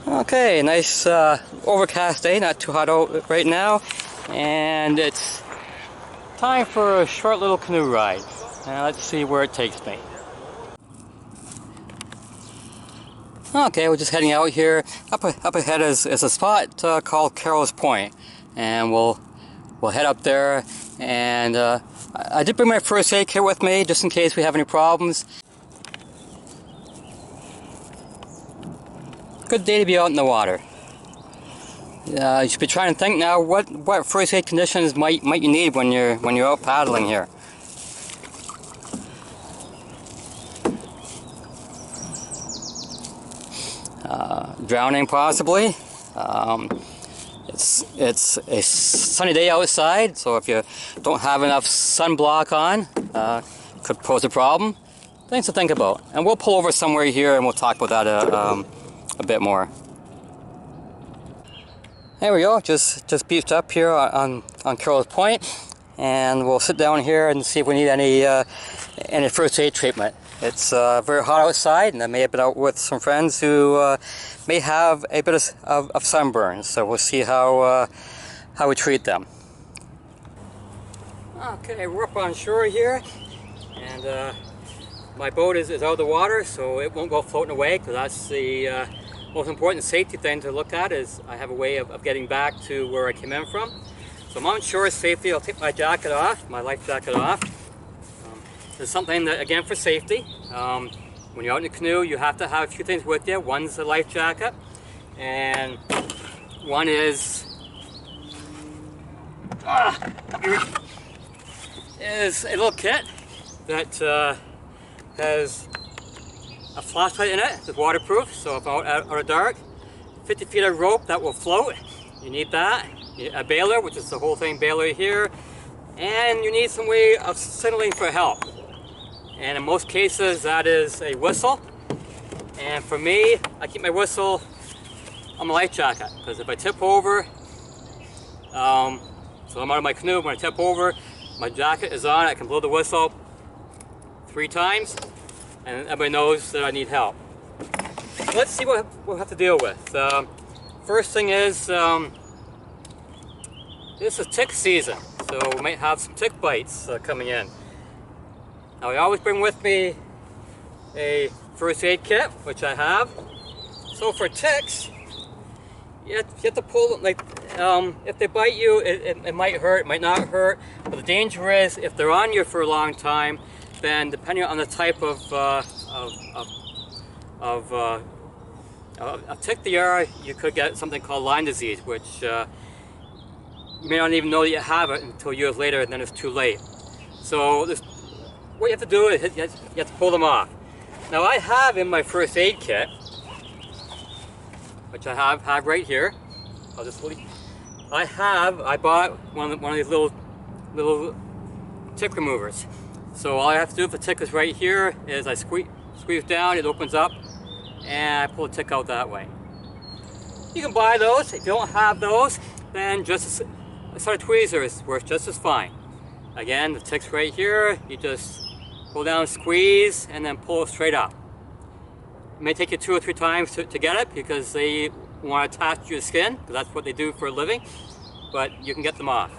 Okay, nice overcast day, not too hot out right now, and it's time for a short little canoe ride. Let's see where it takes me. Okay, we're just heading out here. Up ahead is a spot called Carol's Point, and we'll head up there. And I did bring my first aid kit with me just in case we have any problems. Good day to be out in the water. You should be trying to think now what first aid conditions might you need when you're out paddling here. Drowning possibly. It's a sunny day outside, so if you don't have enough sunblock on, could pose a problem. Things to think about. And we'll pull over somewhere here and we'll talk about that a bit more. There we go, just beached up here on Carol's Point, and we'll sit down here and see if we need any first aid treatment. It's very hot outside, and I may have been out with some friends who may have a bit of sunburn, so we'll see how we treat them. Okay, we're up on shore here, and my boat is out of the water, so it won't go floating away, because that's the most important safety thing to look at. Is I have a way of getting back to where I came in from. So I'm on shore safely. I'll take my jacket off, my life jacket off. There's something that, again, for safety. When you're out in a canoe, you have to have a few things with you. One's a life jacket, and one is a little kit that has a flashlight in it. It's waterproof, so if out of dark, 50 feet of rope that will float. You need that. You need a bailer, which is the whole thing bailer here, and you need some way of signaling for help. And in most cases, that is a whistle. And for me, I keep my whistle on my life jacket, because if I tip over, so I'm out of my canoe, when I tip over, my jacket is on, I can blow the whistle 3 times, and everybody knows that I need help. Let's see what we'll have to deal with. First thing is, this is tick season, so we might have some tick bites coming in. Now I always bring with me a first aid kit, which I have. So for ticks, you have to pull them, like, if they bite you, it might hurt, it might not hurt, but the danger is if they're on you for a long time, then depending on the type of tick they are, you could get something called Lyme disease, which you may not even know that you have it until years later, and then it's too late. So what you have to do is you have to pull them off. Now I have in my first aid kit, which I have right here. I bought one of these little tick removers. So all I have to do if the tick is right here is I squeeze down, it opens up, and I pull the tick out that way. You can buy those. If you don't have those, then just a set of tweezers works just as fine. Again, the tick's right here. You just pull down, squeeze, and then pull it straight up. It may take you 2 or 3 times to get it, because they want to attach your skin, because that's what they do for a living, but you can get them off.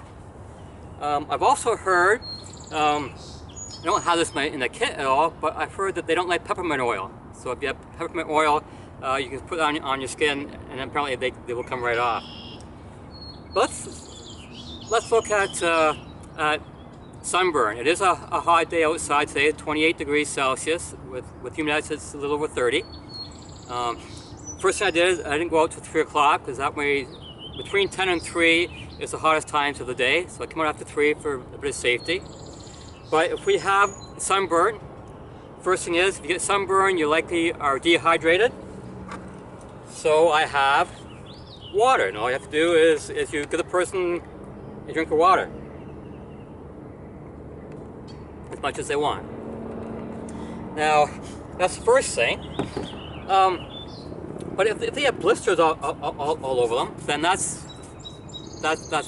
I've also heard, I don't have this in the kit at all, but I've heard that they don't like peppermint oil. So if you have peppermint oil, you can put it on your skin, and apparently they will come right off. But let's look at sunburn. It is a hot day outside today, 28 degrees Celsius, with humidity it's a little over 30. First thing I did is I didn't go out till 3 o'clock, because that way between 10 and 3 is the hottest times of the day. So I come out after 3 for a bit of safety. But if we have sunburn, first thing is, if you get sunburn, you likely are dehydrated. So I have water, and all you have to do is you give the person a drink of water, as much as they want. Now, that's the first thing. But if they have blisters all over them, then that's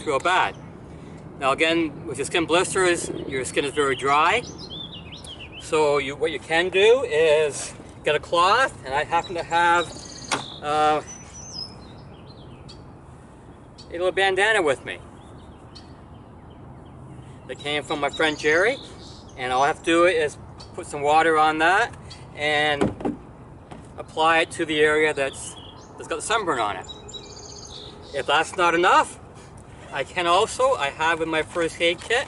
real bad. Now again, with your skin blisters, your skin is very dry. So what you can do is get a cloth, and I happen to have a little bandana with me. That came from my friend Jerry, and all I have to do is put some water on that and apply it to the area that's got the sunburn on it. If that's not enough, I have in my first aid kit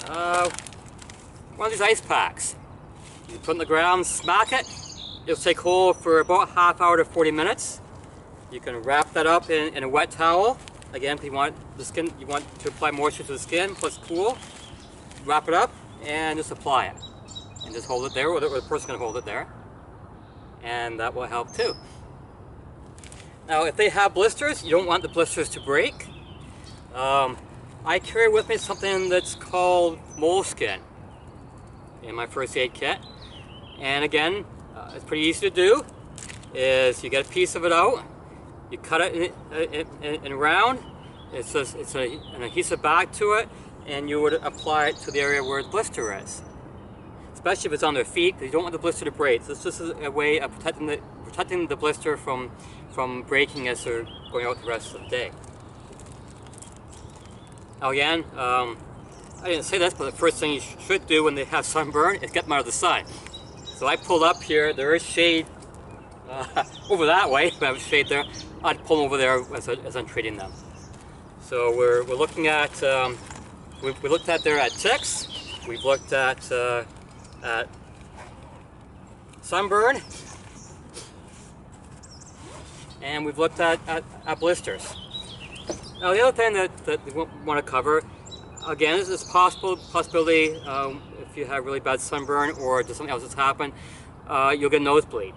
one of these ice packs. You put it on the ground, smack it, it'll take hold for about half hour to 40 minutes. You can wrap that up in a wet towel. Again, if you want to apply moisture to the skin, plus cool, wrap it up and just apply it. And just hold it there, or the person can hold it there. And that will help too. Now, if they have blisters, you don't want the blisters to break. I carry with me something that's called Moleskin in my first aid kit. And again, it's pretty easy to do. Is you get a piece of it out, you cut it in round, it's an adhesive bag to it, and you would apply it to the area where the blister is. Especially if it's on their feet, because you don't want the blister to break. So this is a way of protecting the blister from breaking as they're going out the rest of the day. Now again, I didn't say this, but the first thing you should do when they have sunburn is get them out of the sun. So I pulled up here, there is shade over that way, if I have shade there. I'd pull them over there as I'm treating them. So we're looking at, we looked at there at ticks, we've looked at sunburn, and we've looked at blisters. Now the other thing that we want to cover, again, is this possibility if you have really bad sunburn or just something else that's happened, you'll get a nosebleed.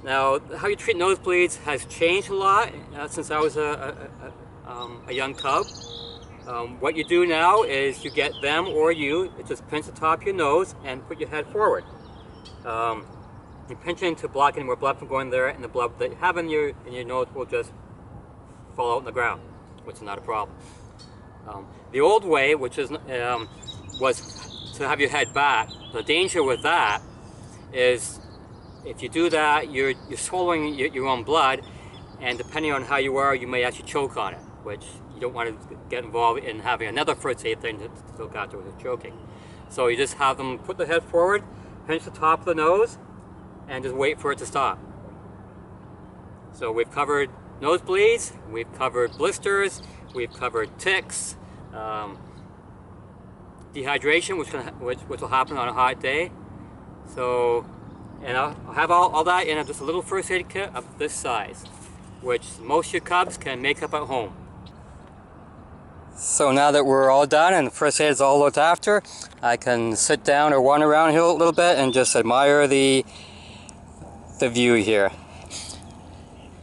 Now, how you treat nosebleeds has changed a lot since I was a young cub. What you do now is you get them or you just pinch the top of your nose and put your head forward. You pinch it to block any more blood from going there, and the blood that you have in your nose will just fall out on the ground, which is not a problem. The old way, which is was to have your head back. The danger with that is if you do that, you're swallowing your own blood, and depending on how you are, you may actually choke on it, which you don't want to get involved in having another first aid thing to look after with choking. So you just have them put the head forward, pinch the top of the nose, and just wait for it to stop. So we've covered nosebleeds, we've covered blisters, we've covered ticks, dehydration, which will happen on a hot day. So, and I'll have all that in just a little first aid kit of this size, which most of your cubs can make up at home. So now that we're all done and the first aid is all looked after, I can sit down or wander around here a little bit and just admire the view here.